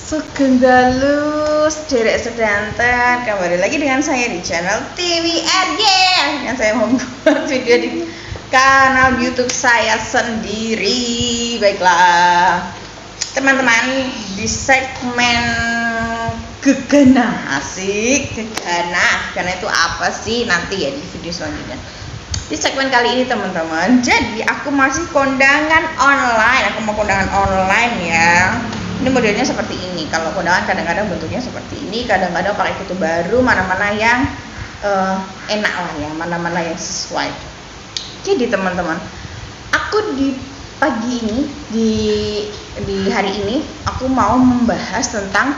Sugeng dalu sederek sedanten, kembali lagi dengan saya di channel TVRY. Yang saya membuat video di kanal YouTube saya sendiri. Baiklah teman-teman, di segmen gegana, asik gegana itu apa sih, nanti ya di video selanjutnya. Di segmen kali ini teman-teman, jadi aku masih kondangan online, aku mau kondangan online ya. Ini modelnya seperti ini. Kalau kondangan kadang-kadang bentuknya seperti ini, kadang-kadang pakai foto baru, mana-mana yang enak lah ya, mana-mana yang sesuai. Jadi teman-teman, aku di pagi ini, di hari ini aku mau membahas tentang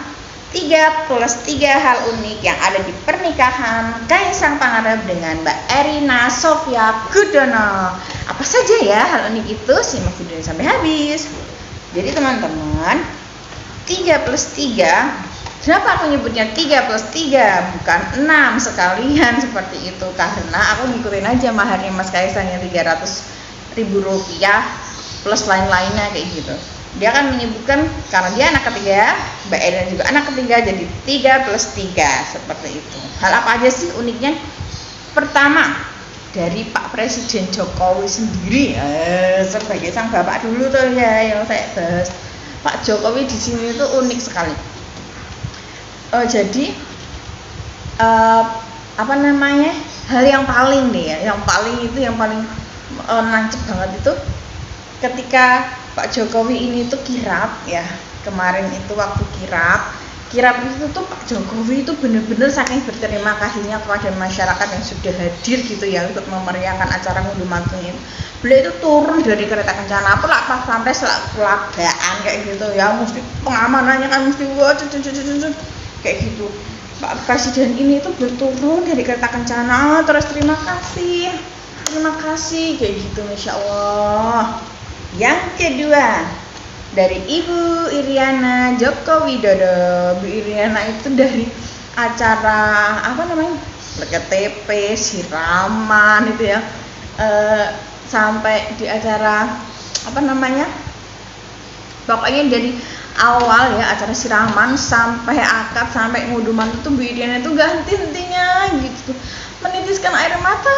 3+3 hal unik yang ada di pernikahan Kaisang Pangarep dengan Mbak Erina Sofia Gudono. Apa saja ya hal unik itu? Simak videonya sampai habis. Jadi teman-teman, 3+3, kenapa aku nyebutnya 3+3 bukan 6 sekalian seperti itu? Karena aku ngikutin aja maharnya Mas Kaisang yang 300.000 rupiah plus lain-lainnya kayak gitu. Dia akan menyebutkan karena dia anak ketiga, Mbak Erina juga anak ketiga, jadi 3+3 seperti itu. Hal apa aja sih uniknya? Pertama, dari Pak Presiden Jokowi sendiri, sebagai sang bapak dulu tuh ya yang saya bahas. Pak Jokowi di sini itu unik sekali. Jadi apa namanya, hal yang paling nih ya, yang paling nancep banget itu ketika Pak Jokowi ini tuh kirap ya, kemarin itu waktu kirap itu tuh Pak Jokowi itu benar-benar saking berterima kasihnya kepada masyarakat yang sudah hadir gitu ya untuk memeriahkan acara ngunduh mantu ini. Beliau itu turun dari kereta kencana pas sampai kelagaan kayak gitu ya, mesti pengamanannya kan mesti kayak gitu. Pak Presiden ini tuh berturun dari kereta kencana terus terima kasih kayak gitu, Masya Allah. Yang kedua, dari Ibu Iriana Joko Widodo. Bu Iriana itu dari acara apa namanya, KTP, siraman itu ya, sampai di acara apa namanya, pokoknya dari awal ya acara siraman sampai akad sampai ngunduh mantu tuh Bu Iriana itu gak henti-hentinya gitu, menitiskan air mata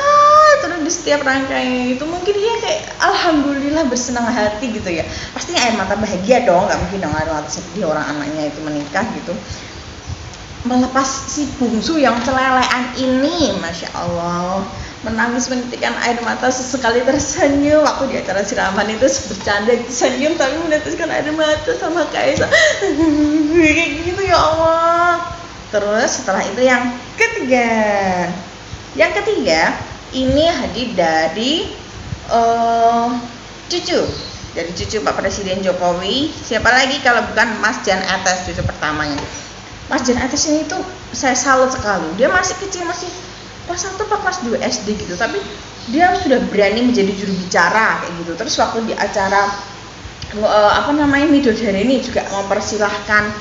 terus di setiap rangkaian itu. Mungkin dia kayak alhamdulillah bersenang hati gitu ya, pastinya air mata bahagia dong, nggak mungkin dong air mata sedih orang anaknya itu menikah gitu. Melepas si bungsu yang celelean ini, Masya Allah, menangis menitikkan air mata, sesekali tersenyum waktu di acara siraman itu, bercanda senyum tapi menitiskan air mata sama Kaisang kayak gitu ya Allah. Terus setelah itu yang ketiga ini hadir dari cucu Pak Presiden Jokowi. Siapa lagi kalau bukan Mas Jan Etes, cucu pertamanya. Mas Jan Etes ini tuh saya salut sekali. Dia masih kecil, masih kelas 1 atau kelas 2 SD gitu, tapi dia sudah berani menjadi juru bicara kayak gitu. Terus waktu di acara apa namanya, Midodare ini juga mempersilahkan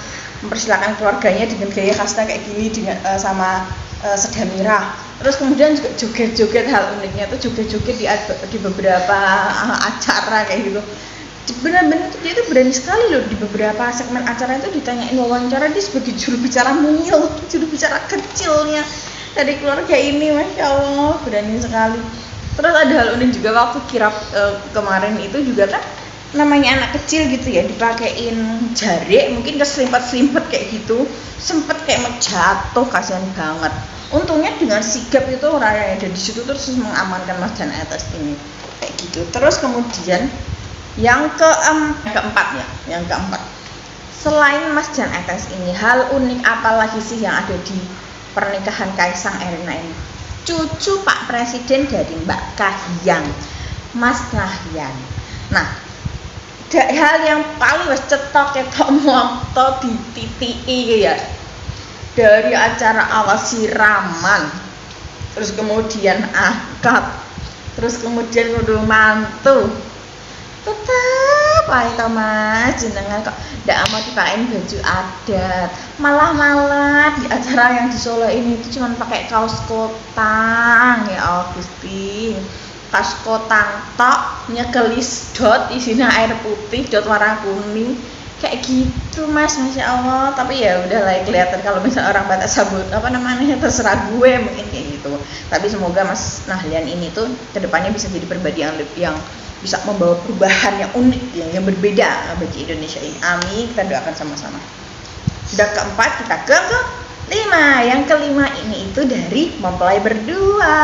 keluarganya dengan gaya khasnya kayak gini, dengan sama Sedamira. Terus kemudian juga joget-joget, hal uniknya tuh joget-joget di beberapa acara kayak gitu. Benar-benar dia itu berani sekali loh, di beberapa segmen acara itu ditanyain wawancara, dia sebagai juru bicara mungil, juru bicara kecilnya dari keluarga ini, Masya Allah, berani sekali. Terus ada hal unik juga waktu kirap kemarin itu juga kan, namanya anak kecil gitu ya, dipakein jarik, mungkin keselimpet-selimpet kayak gitu, sempet kayak mau jatuh, kasihan banget. Untungnya dengan sigap itu orang yang ada di situ terus mengamankan Mas Jan Etes ini kayak gitu. Terus kemudian yang keempat, selain Mas Jan Etes ini, hal unik apa lagi sih yang ada di pernikahan Kaisang Erina ini? Cucu Pak Presiden dari Mbak Kahiyang, Mas Kahiyang. Nah, hal yang paling cetok moto di TTI ya, dari acara awal siraman, terus kemudian akad, terus kemudian ngunduh mantu, tetap aja Mas jenengan kok ndak mau dipakein baju adat, malah di acara yang di Solo ini itu cuma pakai kaos kotang ya Allah Gusti, kaos kotang tok, nyegelis dot isinya air putih, dot warna kuning kayak gitu mas, masya Allah. Tapi ya udah lah, kelihatan kalau misalnya orang Batak sabut apa namanya, terserah gue mungkin kayak gitu. Tapi semoga Mas Nahlian ini tuh kedepannya bisa jadi pribadi yang bisa membawa perubahan yang unik yang berbeda bagi Indonesia ini. Amin, kita doakan sama-sama. Udah keempat, kita ke lima. Yang kelima ini itu dari mempelai berdua,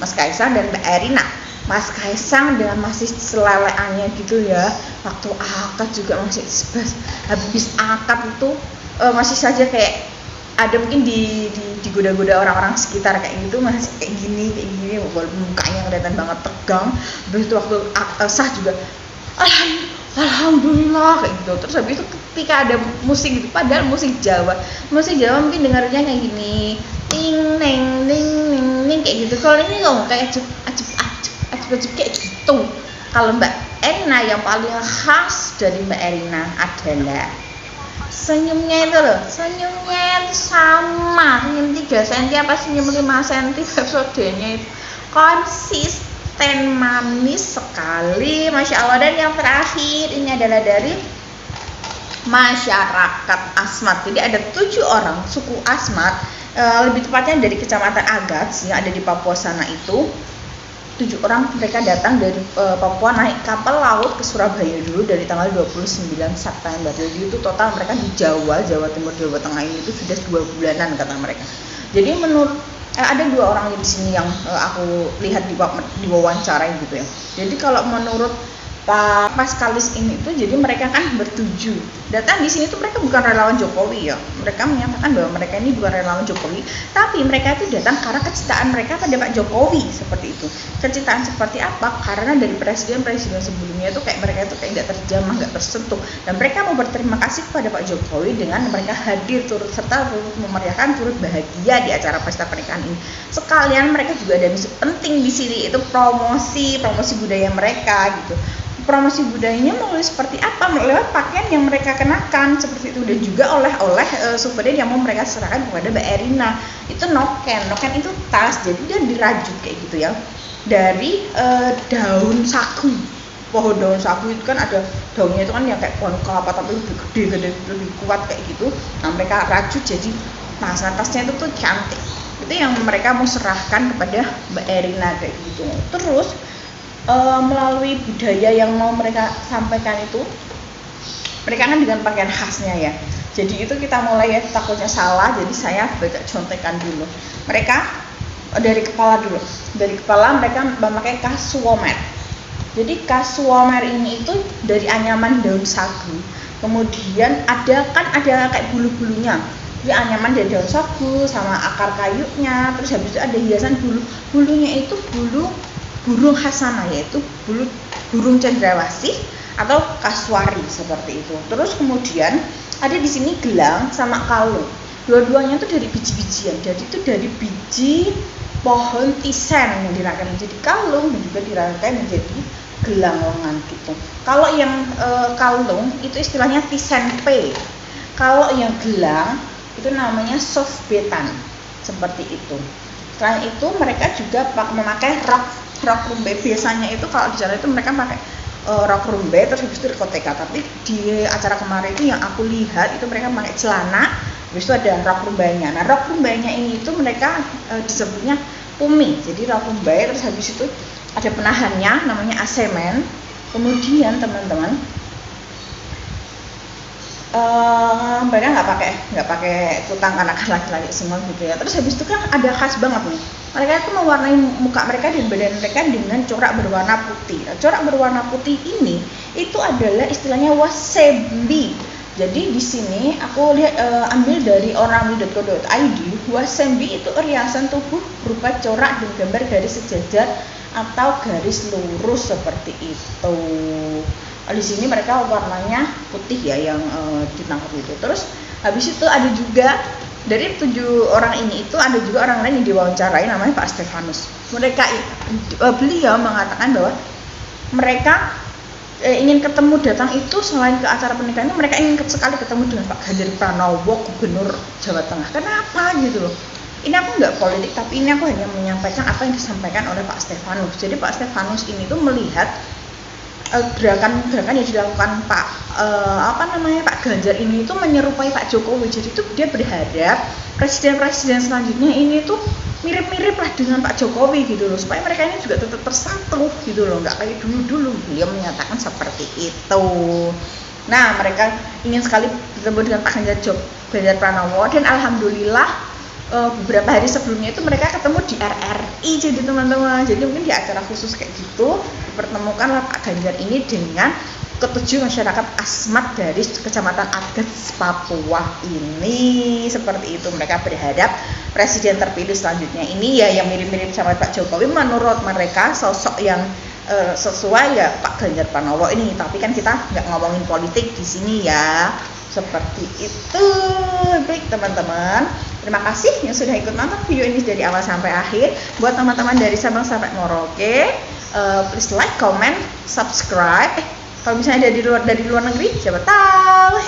Mas Kaisang dan Mbak Erina. Mas Kaisang dengan masih seleleannya gitu ya, waktu akad juga masih habis akad itu masih saja kayak ada mungkin digoda-goda orang-orang sekitar kayak gitu, masih kayak gini walaupun mukanya kelihatan banget tegang. Terus itu waktu sah juga alhamdulillah kayak gitu. Terus habis itu ketika ada musik gitu, padahal musik Jawa mungkin dengarnya kayak gini, ting neng ning ning ning kayak gitu. Kalau ini kok kayak acep kayak gitu. Kalau Mbak Erina, yang paling khas dari Mbak Erina adalah senyumnya itu loh, senyumnya itu sama, senyum 3 cm apa senyum 5 cm episodenya itu konsisten manis sekali, masya Allah. Dan yang terakhir ini adalah dari masyarakat Asmat. Jadi ada 7 orang suku Asmat, lebih tepatnya dari Kecamatan Agats yang ada di Papua sana itu. 7 orang mereka datang dari Papua naik kapal laut ke Surabaya dulu dari tanggal 29 September. Jadi itu total mereka di Jawa Timur, Jawa Tengah ini itu sudah 2 bulanan kata mereka. Jadi menurut ada 2 orang di sini yang aku lihat di wawancara gitu ya. Jadi kalau menurut Pak Paskalis ini tuh, jadi mereka kan bertuju datang di sini tuh, mereka bukan relawan Jokowi ya. Mereka menyatakan bahwa mereka ini bukan relawan Jokowi, tapi mereka itu datang karena kecintaan mereka pada Pak Jokowi, seperti itu. Kecintaan seperti apa? Karena dari presiden-presiden sebelumnya itu kayak mereka itu kayak nggak terjamah, nggak tersentuh, dan mereka mau berterima kasih kepada Pak Jokowi dengan mereka hadir turut serta turut memeriahkan, turut bahagia di acara pesta pernikahan ini. Sekalian mereka juga ada misi penting di sini, itu promosi budaya mereka gitu. Promosi budayanya melalui seperti apa? Lewat pakaian yang mereka kenakan seperti itu, dan juga oleh souvenir yang mau mereka serahkan kepada Mbak Erina. Itu noken itu tas, jadi dia dirajut kayak gitu ya, dari daun sagu. Pohon daun sagu itu kan ada daunnya itu kan yang kayak pohon kelapa tapi lebih gede, lebih kuat kayak gitu. Nah mereka rajut jadi tasnya itu tuh cantik. Itu yang mereka mau serahkan kepada Mbak Erina kayak gitu. Terus melalui budaya yang mau mereka sampaikan itu, mereka kan dengan pakaian khasnya ya. Jadi itu kita mulai ya, takutnya salah, jadi saya baca contekan dulu. Mereka dari kepala mereka memakai kasuomer. Jadi kasuomer ini itu dari anyaman daun sagu, kemudian ada kayak bulu-bulunya. Jadi anyaman dari daun sagu sama akar kayunya, terus habis itu ada hiasan bulunya itu bulu burung khas sana, yaitu burung cendrawasih atau kasuari seperti itu. Terus kemudian ada di sini gelang sama kalung. Dua-duanya itu dari biji-bijian. Jadi itu dari biji pohon tisen yang dirangkai menjadi kalung dan juga dirangkai menjadi gelang lengan gitu. Kalau yang kalung itu istilahnya tisenpe. Kalau yang gelang itu namanya softbetan seperti itu. Selain itu mereka juga memakai rok rumbe. Biasanya itu kalau di sana itu mereka pakai rok rumbe terus habis itu dikoteka, tapi di acara kemarin itu yang aku lihat itu mereka pakai celana, habis itu ada rok rumbanya. Nah rok rumbanya ini itu mereka disebutnya pumi. Jadi rok rumbe terus habis itu ada penahannya namanya asemen. Kemudian teman-teman mereka nggak pakai kutang karena kan laki-laki semua gitu ya. Terus habis itu kan ada khas banget nih, mereka itu mewarnai muka mereka dan badan mereka dengan corak berwarna putih. Nah, corak berwarna putih ini itu adalah istilahnya wasembi. Jadi di sini aku lihat ambil dari orami.co.id, wasembi itu riasan tubuh berupa corak dan gambar garis sejajar atau garis lurus seperti itu. Di sini mereka warnanya putih ya yang ditangkap itu. Terus habis itu ada juga dari 7 orang ini itu ada juga orang lain yang diwawancarai namanya Pak Stefanus. Beliau mengatakan bahwa mereka ingin datang itu selain ke acara pernikahan ini, mereka ingin sekali ketemu dengan Pak Ganjar Pranowo, Gubernur Jawa Tengah. Kenapa gitu loh? Ini aku nggak politik, tapi ini aku hanya menyampaikan apa yang disampaikan oleh Pak Stefanus. Jadi Pak Stefanus ini tuh melihat gerakan-gerakan yang dilakukan Pak Pak Ganjar ini itu menyerupai Pak Jokowi. Jadi itu dia berharap presiden-presiden selanjutnya ini tuh mirip-mirip lah dengan Pak Jokowi gitu loh, supaya mereka ini juga tetap tersentuh gitu loh, nggak kayak dulu-dulu. Beliau menyatakan seperti itu. Nah, mereka ingin sekali bertemu dengan Pak Ganjar Pranowo, dan alhamdulillah beberapa hari sebelumnya itu mereka ketemu di RRI. Jadi teman-teman, jadi mungkin di acara khusus kayak gitu dipertemukanlah Pak Ganjar ini dengan ketujuh masyarakat Asmat dari Kecamatan Agats, Papua ini. Seperti itu, mereka berharap presiden terpilih selanjutnya ini ya yang mirip-mirip sama Pak Jokowi. Menurut mereka sosok yang sesuai ya Pak Ganjar Pranowo ini. Tapi kan kita nggak ngomongin politik di sini ya. Seperti itu. Baik teman-teman, terima kasih yang sudah ikut nonton video ini dari awal sampai akhir. Buat teman-teman dari Sabang sampai Merauke, please like, comment, subscribe. Kalau misalnya dari luar negeri, siapa tahu,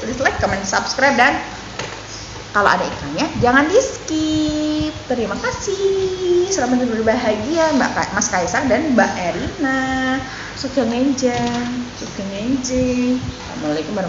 please like, comment, subscribe, dan kalau ada iklannya jangan di skip. Terima kasih. Selamat berbahagia Mas Kaisang dan Mbak Erina. Sugeng enjang. Assalamualaikum warahmatullahi wabarakatuh.